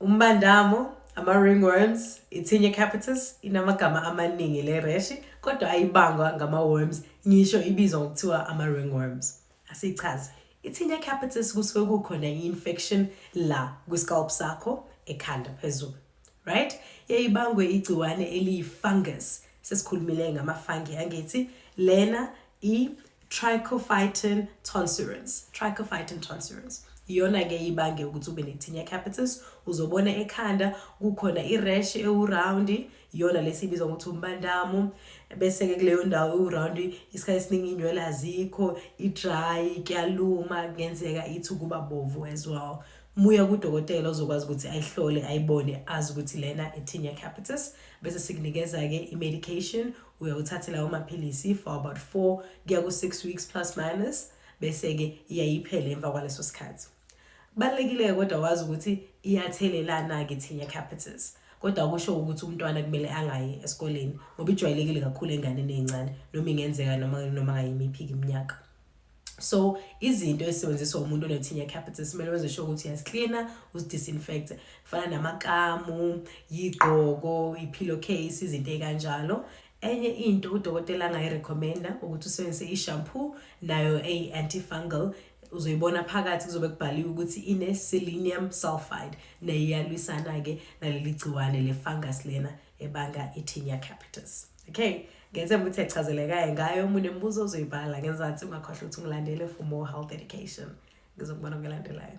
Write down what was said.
Umbandamo, ama-ringworms, i-Tinea capitis, inamagama amaningi le reshi, kodwa ayibangwa ngama-worms, ngisho ibizwa ngokuthiwa ama-ringworms. Asichaze. I-Tinea capitis kusuke kukhona i-infection la kwi-scalp sakho ekhanda phezulu. Right? Yayibangwe igciwane eliyi-fungus. Sesikhulumile ngama-fungi angithi lena i-Trichophyton tonsurans. Trichophyton tonsurans. Iyona ke ibange ukuthi ube ne-Tinea capitis. Uzobona ekhanda kukhona i-rash ewu-round, iyona lesibizwa ngokuthi umbandamo. Bese ke kuleyo ndawo ewu-round isikhathi esiningi inywele azikho, i-dry, kuyaluma, kungenzeka ithi kuba bovu as well. Muya kudokotela ozokwazi ukuthi ayihlole ayibone azi ukuthi lena i-Tinea capitis. Bese sikunikeza ke i-medication, uyawuthathela amaphilisi for about 4 kuya ku-6 weeks plus minus. Bese ke iyayiphela emva kwaleso sikhathi. Kubalulekile kodwa wazi ukuthi iyathelelana ke i-Tinea capitis. Kodwa akusho ukuthi umntwana kumele angayi esikoleni ngoba ijwayelekile kakhulu enganeni ezincane noma ingenzeka noma ngayimiphi iminyaka. So izinto esebenziswa umuntu one-Tinea capitis kumele wenze sure ukuthi uyazicleana, uzidisinfecte. Kufana namakamu, igqoko, i-pillowcase, izinto ezikanjalo. Enye into udokotela angayirecommenda ukuthi usebenzise i-shampoo nayo antifungal. Uzoyibona phakathi kuzobe kubhaliwe ukuthi ine-selenium sulfide neyalwisana ke naleli gciwane le-fungus lena ebanga i-Tinea capitis. Okay, ngethemba ukuthi echazelekayo ngayo. Uma unembuzo uzoyibhala ngenzansi ungakhohlwa ukuthi ungilandele for more health education. Ngizokubona ngelandelayo.